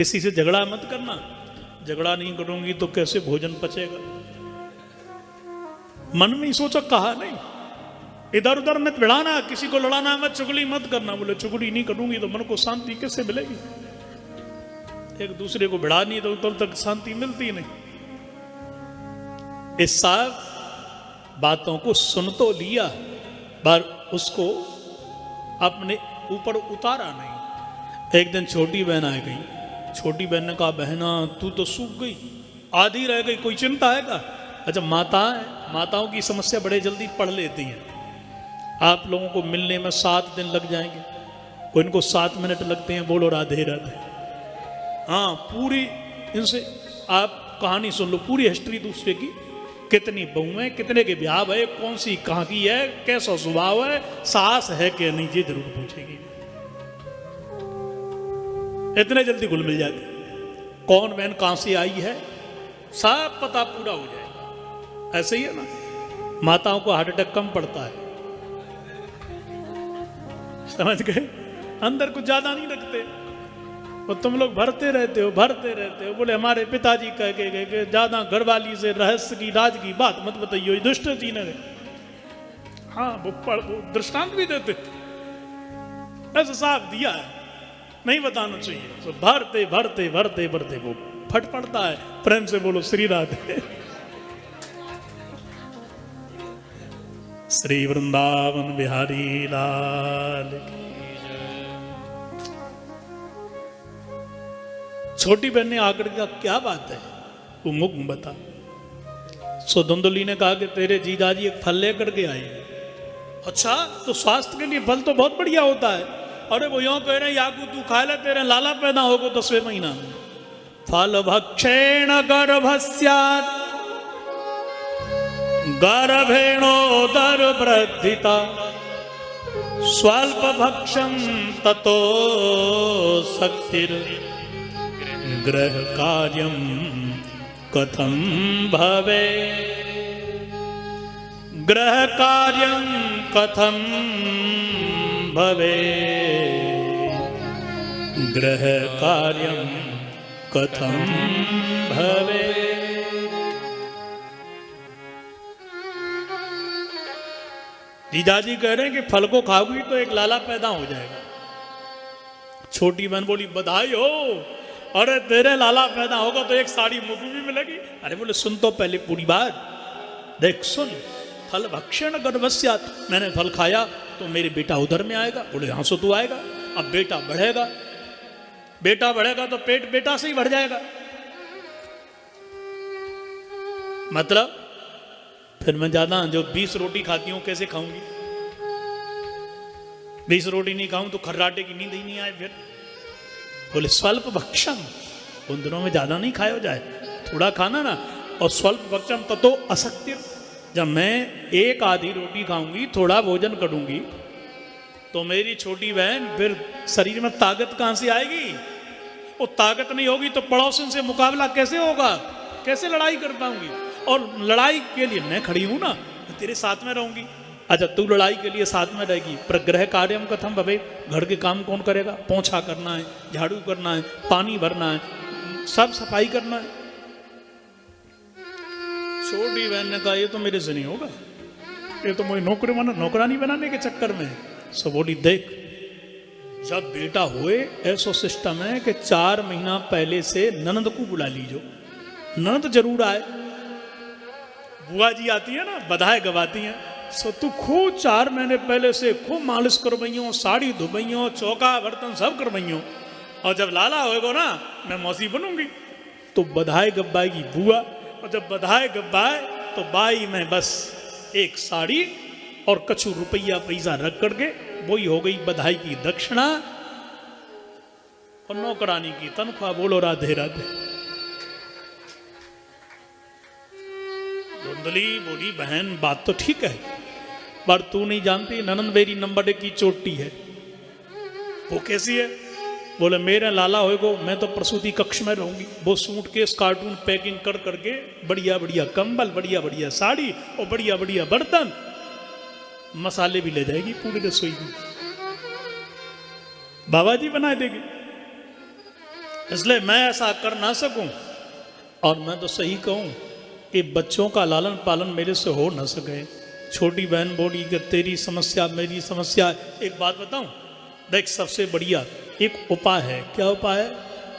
किसी से झगड़ा मत करना, झगड़ा नहीं करूंगी तो कैसे भोजन पचेगा। मन में ही सोचा, कहा नहीं, इधर उधर मत भिड़ाना, किसी को लड़ाना मत, चुगली मत करना। बोले चुगली नहीं करूंगी तो मन को शांति कैसे मिलेगी? एक दूसरे को भिड़ा नहीं तो तब तक शांति मिलती नहीं। इस सब बातों को सुन तो लिया पर उसको अपने ऊपर उतारा नहीं। एक दिन छोटी बहन आ गई। छोटी बहन ने कहा, बहना तू तो सूख गई, आधी रह गई, कोई चिंता है क्या? अच्छा, माताओं की समस्या बड़े जल्दी पढ़ लेती हैं। आप लोगों को मिलने में 7 दिन लग जाएंगे, कोई इनको 7 मिनट लगते हैं। बोलो राधे राधे। हाँ, पूरी इनसे आप कहानी सुन लो, पूरी हिस्ट्री दूसरे की, कितनी बहुएं, कितने के ब्याह है, कौन सी कहाँ की है, कैसा स्वभाव है, सास है कि नहीं, ये जरूर पूछेगी। इतने जल्दी घुल मिल जाती, कौन बहन कहां से आई है, सब पता पूरा हो जाएगा। ऐसे ही है ना, माताओं को हार्ट अटैक कम पड़ता है, समझ गए? अंदर कुछ ज्यादा नहीं रखते और तुम लोग भरते रहते हो। बोले हमारे पिताजी कह के गए कि ज्यादा घरवाली से रहस्य की, राज की बात मत बताइए, दुष्ट जी ने। हाँ, वो दृष्टांत भी देते, ऐसा साफ दिया है, नहीं बताना चाहिए। तो भरते वो फट पड़ता है। प्रेम से बोलो श्री राधे। श्री वृंदावन बिहारी लाल की जय। छोटी बहन ने आकर कहा, क्या बात है, वो मुख बता। सो धुंधली ने कहा कि तेरे जीजाजी एक फल लेकर के आए। अच्छा, तो स्वास्थ्य के लिए फल तो बहुत बढ़िया होता है। अरे वो यूं कह रहे हैं, याकू तू खा ले, तेरे लाला पैदा होगा 10वें महीना में। फल भक्षेण गर्भस्यात् गर्भेणोदर वृद्धिता स्वल्प भक्षम ततो शक्तिर ग्रह कार्यम कथम भवे। ग्रह कार्यम कथम भवे, ग्रह कार्यम कथम भवे। जीजाजी कह रहे हैं कि फल को खाओगी तो एक लाला पैदा हो जाएगा। छोटी बहन बोली, बधाई हो, अरे तेरे लाला पैदा होगा तो एक साड़ी मुझे भी मिलेगी। अरे बोले सुन तो पहले पूरी बात, देख सुन, फल भक्षण गर्भस्यात्, मैंने फल खाया तो मेरे बेटा उधर में आएगा। बोले हाँ, सो तू आएगा। अब बेटा बढ़ेगा तो पेट बेटा से ही बढ़ जाएगा। मतलब फिर मैं ज्यादा जो 20 रोटी खाती हूं कैसे खाऊंगी? 20 रोटी नहीं खाऊं तो खर्राटे की नींद ही नहीं आए। फिर बोले स्वल्प भक्षम, उन दिनों में ज्यादा नहीं खाया जाए, थोड़ा खाना ना। और स्वल्प भक्षम ततो अशक्ति, जब मैं एक आधी रोटी खाऊंगी, थोड़ा भोजन करूंगी, तो मेरी छोटी बहन फिर शरीर में ताकत कहां से आएगी? वो ताकत नहीं होगी तो पड़ोसन से मुकाबला कैसे होगा, कैसे लड़ाई कर पाऊंगी? और लड़ाई के लिए मैं खड़ी हूं ना, मैं तेरे साथ में रहूंगी। अच्छा, तू लड़ाई के लिए साथ में रहेगी, पर ग्रह कार्यम कथम भवे, घर के काम कौन करेगा? पोंछा करना है, झाड़ू करना है, पानी भरना है, सब सफाई करना है। छोटी बहन ने कहा, ये तो मेरे से नहीं होगा, ये तो मुझे नौकरानी बनाने के चक्कर में। सो बोली, देख जब बेटा हुए ऐसा सिस्टम है कि 4 महीना पहले से ननद को बुला लीजो, ननद जरूर आए। बुआ जी आती है ना, बधाई गवाती हैं। सो तू खूब 4 महीने पहले से खूब मालिश करवाइयो, साड़ी धुबइयो, चौका बर्तन सब करवाइयो, और जब लाला होएगा ना, मैं मौसी बनूंगी। तो बधाई गब्बाएगी बुआ, और जब बधाई गब्बाए तो बाई में बस एक साड़ी और कछु रुपया पैसा रख करके, वही हो गई बधाई की दक्षिणा और नौकरानी की तनख्वाह। बोलो राधे राधे। धुंधली बोली, बहन बात तो ठीक है, पर तू नहीं जानती ननंद मेरी नंबर 1 की चोटी है। वो कैसी है? बोले मेरे लाला होएगो, मैं तो प्रसूति कक्ष में रहूंगी। वो सूटकेस कार्टून पैकिंग कर करके, बढ़िया बढ़िया कंबल, बढ़िया बढ़िया साड़ी और बढ़िया बढ़िया बर्तन, मसाले भी ले जाएगी पूरी रसोई में, बाबा जी बना देगी। इसलिए मैं ऐसा कर ना सकूं। और मैं तो सही कहूं कि बच्चों का लालन पालन मेरे से हो ना सके। छोटी बहन बोली कि तेरी समस्या मेरी समस्या। एक बात बताऊं, देख सबसे बढ़िया एक उपाय है। क्या उपाय है?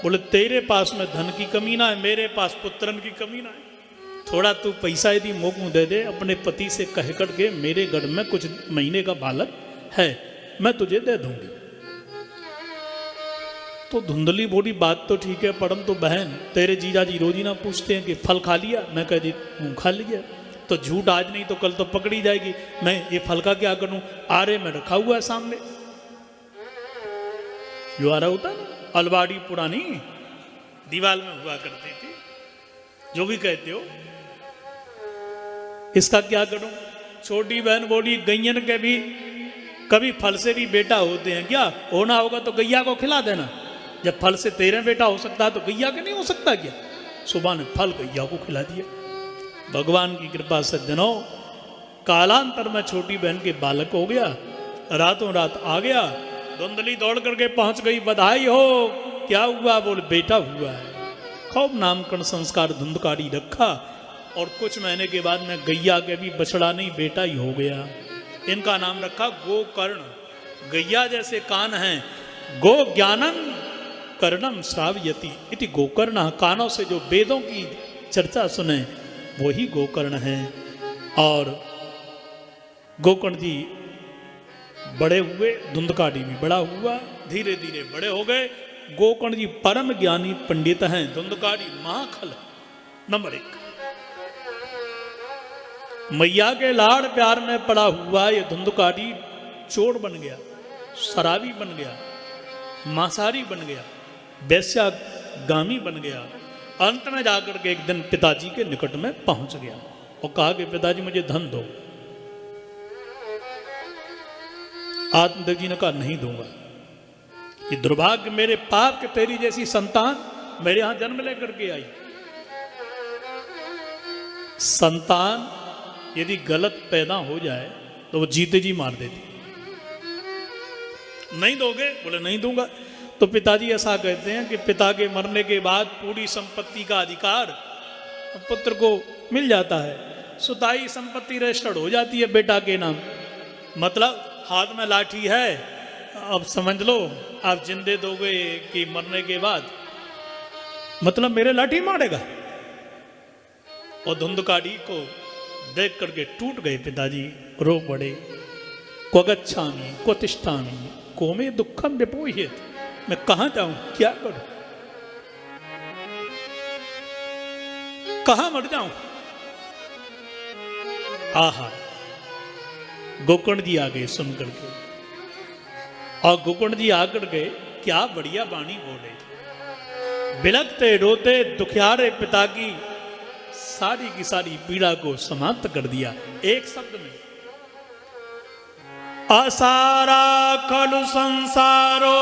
बोले तेरे पास में धन की कमी ना है, मेरे पास पुत्रन की कमी ना है। थोड़ा तू पैसा यदि मोक मुँह दे दे, अपने पति से कह कर के मेरे घर में कुछ महीने का बालक है, मैं तुझे दे दूंगी। तो धुंधली बोली बात तो ठीक है, परंतु बहन तेरे जीजा जी रोज ही ना पूछते हैं कि फल खा लिया? मैं कह दी खा लिया। तो झूठ आज नहीं तो कल तो पकड़ी जाएगी। मैं ये फल का क्या करूं? आरे में रखा हुआ है सामने, जो आ रहा होता ना, अलवाड़ी पुरानी दीवार में हुआ करती थी, जो भी कहते हो। इसका क्या करूं? छोटी बहन बोली गैयन के भी कभी फल से भी बेटा होते हैं क्या? होना होगा तो गैया को खिला देना। जब फल से तेरे बेटा हो सकता है तो गैया के नहीं हो सकता क्या? सुबह ने फल गैया को खिला दिया। भगवान की कृपा से दिनों कालांतर में छोटी बहन के बालक हो गया, रातों रात आ गया। धुंधली दौड़ करके पहुंच गई, बधाई हो। क्या हुआ? बोले बेटा हुआ है। खूब नामकरण संस्कार धुंधकारी रखा और कुछ महीने के बाद में गैया के भी बछड़ा नहीं बेटा ही हो गया। इनका नाम रखा गोकर्ण। गैया जैसे कान हैं, गो ज्ञानम कर्णम श्रावयति इति गोकर्ण। कानों से जो वेदों की चर्चा सुने वही गोकर्ण है। और गोकर्ण जी बड़े हुए, धुंधकारी भी बड़ा हुआ, धीरे धीरे बड़े हो गए। गोकर्ण जी परम ज्ञानी पंडित हैं, धुंधकारी महाखल नंबर 1। मैया के लाड़ प्यार में पड़ा हुआ ये धुंधकारी चोर बन गया, शराबी बन गया, मांसाहारी बन गया, वैश्यागामी बन गया। अंत में जाकर के एक दिन पिताजी के निकट में पहुंच गया और कहा कि पिताजी मुझे धन दो। आत्मदेव जी ने कहा नहीं दूंगा, ये दुर्भाग्य, मेरे पाप के तेरी जैसी संतान मेरे यहां जन्म लेकर के आई। संतान यदि गलत पैदा हो जाए तो वो जीते जी मार देती। नहीं दोगे? बोले नहीं दूंगा। तो पिताजी ऐसा कहते हैं कि पिता के मरने के बाद पूरी संपत्ति का अधिकार पुत्र को मिल जाता है, सुताई संपत्ति रजिस्टर्ड हो जाती है बेटा के नाम। मतलब हाथ में लाठी है, अब समझ लो आप जिंदे दोगे कि मरने के बाद, मतलब मेरे लाठी मारेगा। और धुंधकारी को देख करके टूट गए पिताजी, रो पड़े। क्व गच्छामि क्व तिष्ठामि को मे दुखम विपोह्येत। मैं कहां जाऊं, क्या करूं, कहां मर जाऊं? आहा, गोकर्ण जी आ गए सुन करके। और गोकर्ण जी आकर गए, क्या बढ़िया वाणी बोले। बिलखते रोते दुखियारे पिता की सारी की सारी पीड़ा को समाप्त कर दिया एक शब्द में। असारा खलु संसारो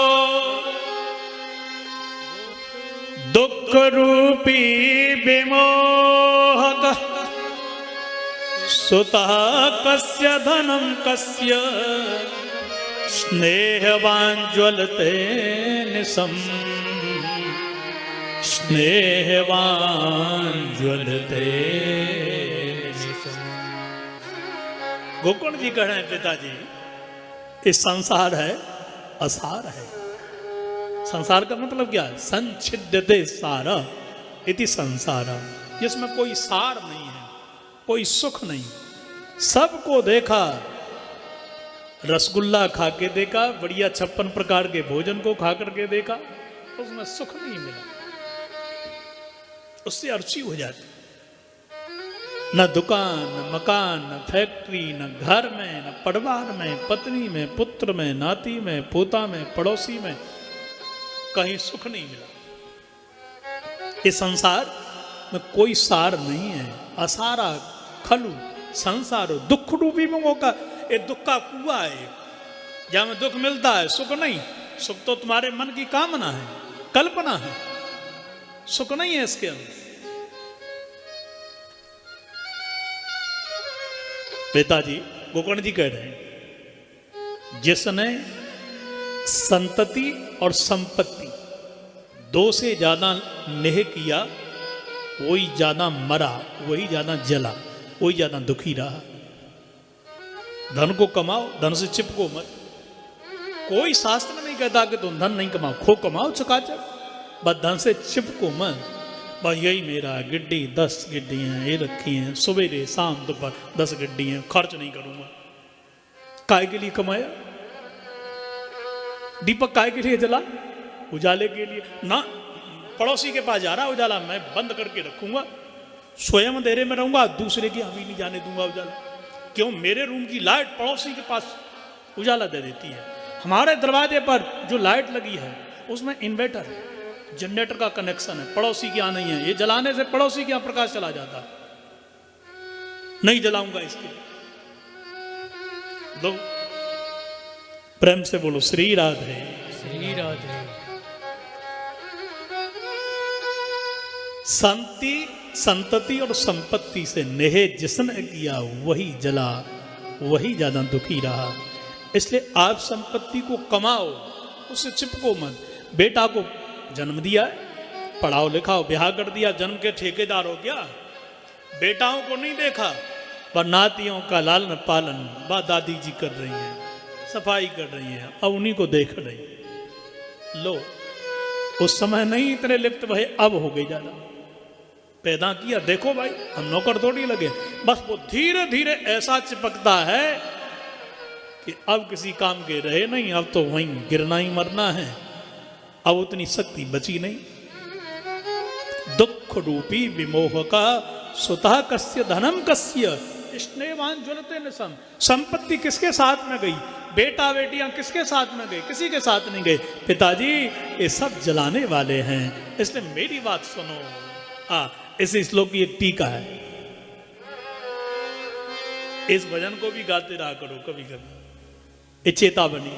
दुख रूपी विमोहक सुतः कस्य धनम कस्य स्नेहवान ज्वलते निसम स्नेहवान ज्वलते निसम। गोकर्ण जी कह रहे हैं पिताजी ये संसार है, असार है। संसार का मतलब क्या है? संच्छिद्यते सारा इति संसार, जिसमें कोई सार नहीं है, कोई सुख नहीं। सबको देखा, रसगुल्ला खा के देखा, बढ़िया 56 प्रकार के भोजन को खा करके देखा, उसमें सुख नहीं मिला, उससे अर्ची हो जाती। न दुकान, न मकान, न फैक्ट्री, न घर में, न परिवार में, पत्नी में, पुत्र में, नाती में, पोता में, पड़ोसी में कहीं सुख नहीं मिला। इस संसार में कोई सार नहीं है। असारा खलु संसार, दुख रूपी मुंगों का, ये दुख का कुआं है जहां में दुख मिलता है, सुख नहीं। सुख तो तुम्हारे मन की कामना है, कल्पना है, सुख नहीं है इसके अंदर। पिताजी गोकर्ण जी कह रहे हैं, जिसने संतति और संपत्ति दो से ज्यादा नेह किया वही ज्यादा मरा, वही ज्यादा जला, वही ज्यादा दुखी रहा। धन को कमाओ, धन से चिपको मत। कोई शास्त्र नहीं कहता कि तुम धन नहीं कमाओ, खूब कमाओ चकाचक, बस धन से चिपको मत। बस यही मेरा गिड्डी 10 गिड्डियाँ ये रखी हैं, सवेरे शाम दोपहर 10 गिड्डी हैं, खर्च नहीं करूंगा। काय के लिए कमाया? दीपक काय के लिए जला? उजाले के लिए ना। पड़ोसी के पास जा रहा उजाला, मैं बंद करके रखूंगा, स्वयं अंधेरे में रहूंगा, दूसरे की अभी नहीं जाने दूंगा उजाला। क्यों? मेरे रूम की लाइट पड़ोसी के पास उजाला दे देती है। हमारे दरवाजे पर जो लाइट लगी है उसमें इन्वर्टर है, जनरेटर का कनेक्शन है, पड़ोसी के यहाँ नहीं है। ये जलाने से पड़ोसी के यहाँ प्रकाश चला जाता है। नहीं जलाऊंगा इसके लिए। दो प्रेम से बोलो श्री राधे। श्री राधे। शांति संतति और संपत्ति से नेह जिसने किया वही जला, वही ज्यादा दुखी रहा। इसलिए आप संपत्ति को कमाओ, उससे चिपको मत। बेटा को जन्म दिया, पढ़ाओ लिखाओ, ब्याह कर दिया, जन्म के ठेकेदार हो गया। बेटाओं को नहीं देखा, पर नातियों का लालन पालन बा दादी जी कर रही हैं, सफाई कर रही हैं, अब उन्हीं को देख रही। लो, उस समय नहीं इतने लिप्त भय, अब हो गई ज्यादा। पैदा किया, देखो भाई हम नौकर थोड़ी लगे, बस वो धीरे धीरे ऐसा चिपकता है कि अब किसी काम के रहे नहीं, अब तो वहीं गिरना ही मरना है। अब उतनी शक्ति बची नहीं। दुख रूपी विमोह का सुतः कस्य धनम कस्य स्नेहवान ज्वलते निसम। संपत्ति किसके साथ में गई? बेटा बेटियां किसके साथ में गए? किसी के साथ नहीं गए। पिताजी ये सब जलाने वाले हैं, इसलिए मेरी बात सुनो। इस श्लोक की एक टीका है, इस भजन को भी गाते रहा करो कभी कभी, ये चेतावनी।